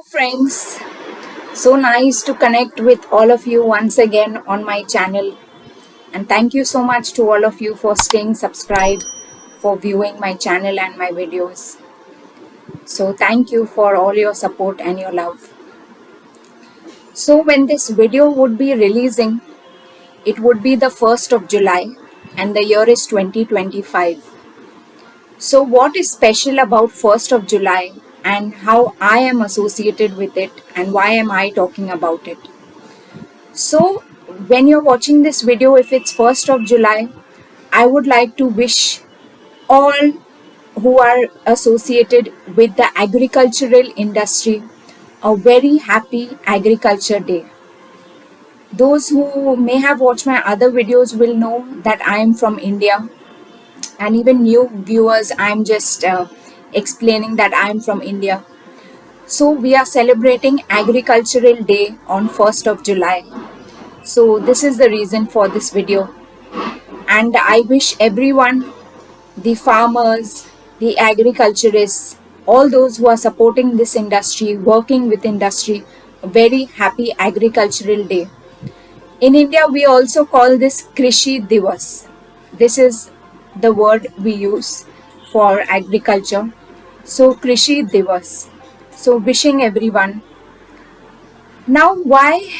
friends, so nice to connect with all of you once again on my channel. And thank you so much to all of you for staying subscribed, for viewing my channel and my videos. So, thank you for all your support and your love. So, when this video would be releasing, it would be the 1st of July and the year is 2025. So, what is special about 1st of July and how I am associated with it and why am I talking about it? So, when you're watching this video, if it's 1st of July, I would like to wish all who are associated with the agricultural industry a very happy Agriculture Day. Those who may have watched my other videos will know that I am from India, and even new viewers, I'm just explaining that I am from India. So, we are celebrating Agricultural Day on 1st of July. So, this is the reason for this video. And I wish everyone, the farmers, the agriculturists, all those who are supporting this industry, working with industry, a very happy Agricultural Day. In India, we also call this Krishi Divas. This is the word we use for agriculture. So, Krishi Divas. So, wishing everyone. Now, why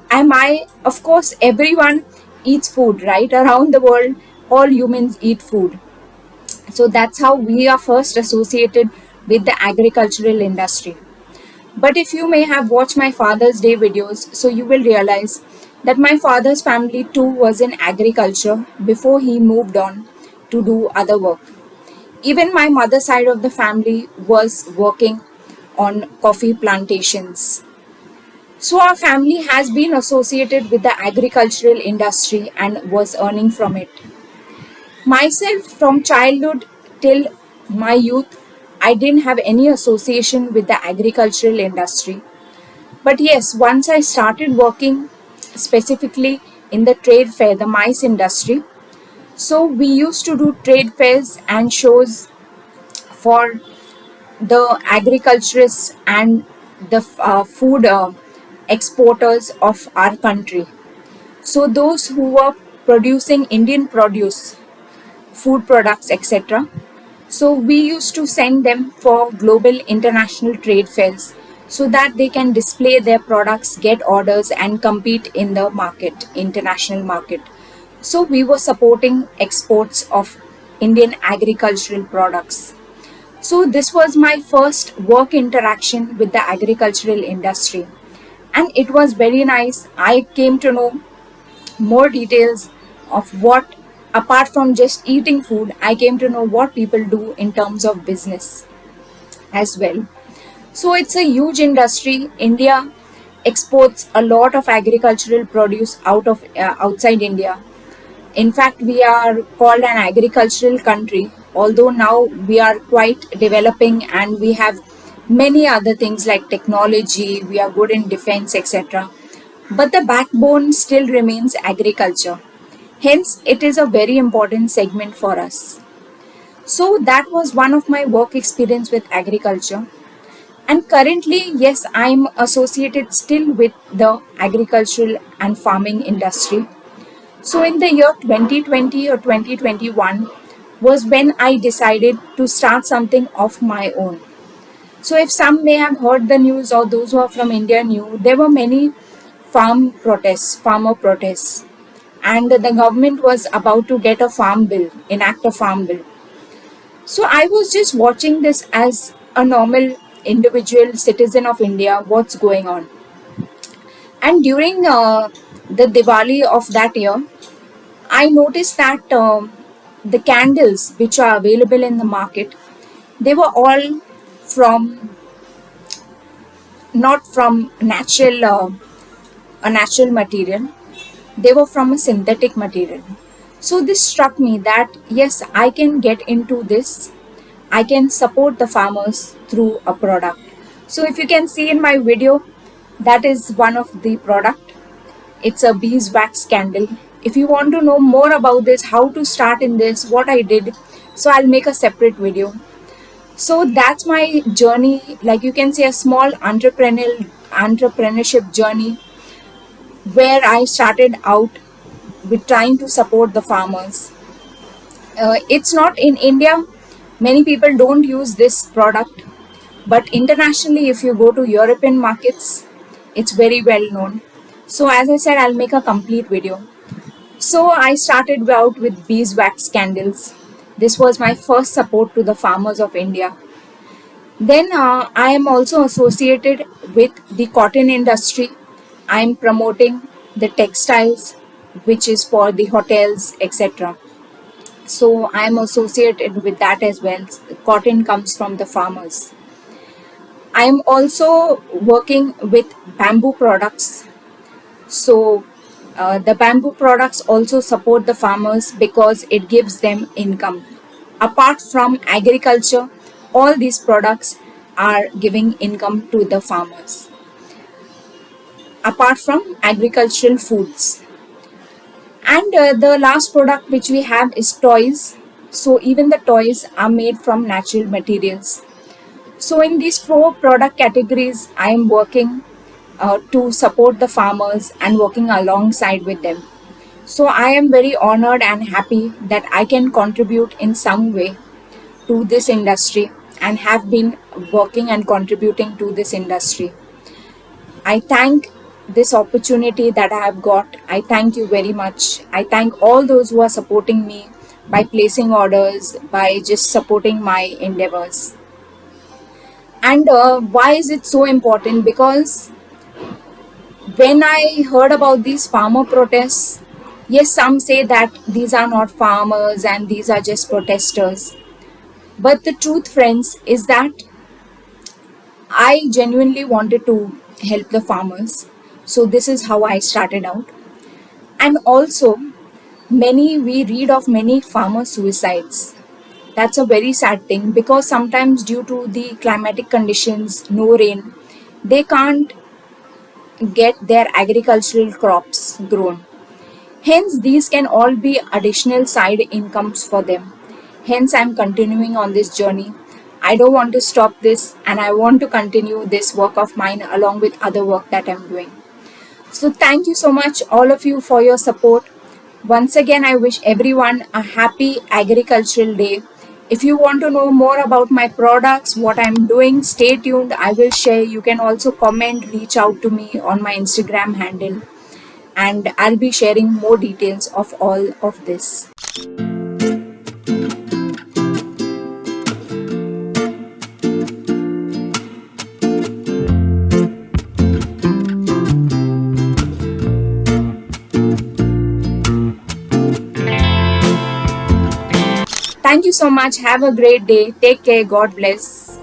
am I? Of course, everyone eats food, right? Around the world, all humans eat food. So, that's how we are first associated with the agricultural industry. But if you may have watched my Father's Day videos, so you will realize that my father's family too was in agriculture before he moved on to do other work. Even my mother's side of the family was working on coffee plantations. So our family has been associated with the agricultural industry and was earning from it. Myself, from childhood till my youth, I didn't have any association with the agricultural industry. But yes, once I started working specifically in the trade fair, the mice industry, so we used to do trade fairs and shows for the agriculturists and the food exporters of our country. So those who were producing Indian produce, food products, etc. So we used to send them for global international trade fairs so that they can display their products, get orders and compete in the market, international market. So we were supporting exports of Indian agricultural products. So this was my first work interaction with the agricultural industry. And it was very nice. I came to know more details of what, apart from just eating food, I came to know what people do in terms of business as well. So it's a huge industry. India exports a lot of agricultural produce outside India. In fact, we are called an agricultural country, although now we are quite developing and we have many other things like technology, we are good in defense, etc. But the backbone still remains agriculture. Hence, it is a very important segment for us. So that was one of my work experience with agriculture. And currently, yes, I'm associated still with the agricultural and farming industry. So in the year 2020 or 2021 was when I decided to start something of my own. So if some may have heard the news or those who are from India knew, there were many farmer protests, and the government was about to get a farm bill, enact a farm bill. So I was just watching this as a normal individual citizen of India, what's going on. And during the Diwali of that year, I noticed that the candles which are available in the market, they were all from not from a natural material. They were from a synthetic material. So this struck me that yes, I can get into this. I can support the farmers through a product. So if you can see in my video, that is one of the product. It's a beeswax candle. If you want to know more about this, how to start in this, what I did, so I'll make a separate video. So that's my journey, like you can say a small entrepreneurship journey, where I started out with trying to support the farmers. It's not in India, many people don't use this product, but internationally, if you go to European markets, it's very well known. So, as I said, I'll make a complete video. So, I started out with beeswax candles. This was my first support to the farmers of India. Then, I am also associated with the cotton industry. I am promoting the textiles, which is for the hotels, etc. So I am associated with that as well. Cotton comes from the farmers. I am also working with bamboo products. So the bamboo products also support the farmers because it gives them income. Apart from agriculture, all these products are giving income to the farmers. Apart from agricultural foods. And the last product which we have is toys. So even the toys are made from natural materials. So in these four product categories, I am working to support the farmers and working alongside with them. So I am very honored and happy that I can contribute in some way to this industry and have been working and contributing to this industry. I thank this opportunity that I have got. I thank you very much. I thank all those who are supporting me by placing orders, by just supporting my endeavors. And why is it so important? Because when I heard about these farmer protests, yes, some say that these are not farmers and these are just protesters. But the truth, friends, is that I genuinely wanted to help the farmers. So this is how I started out. And also, we read of many farmer suicides. That's a very sad thing because sometimes due to the climatic conditions, no rain, they can't get their agricultural crops grown. Hence, these can all be additional side incomes for them. Hence, I'm continuing on this journey. I don't want to stop this and I want to continue this work of mine along with other work that I'm doing. So, thank you so much, all of you, for your support. Once again, I wish everyone a happy agricultural day. If you want to know more about my products, what I'm doing, stay tuned. I will share. You can also comment, reach out to me on my Instagram handle, and I'll be sharing more details of all of this. Thank you so much. Have a great day. Take care. God bless.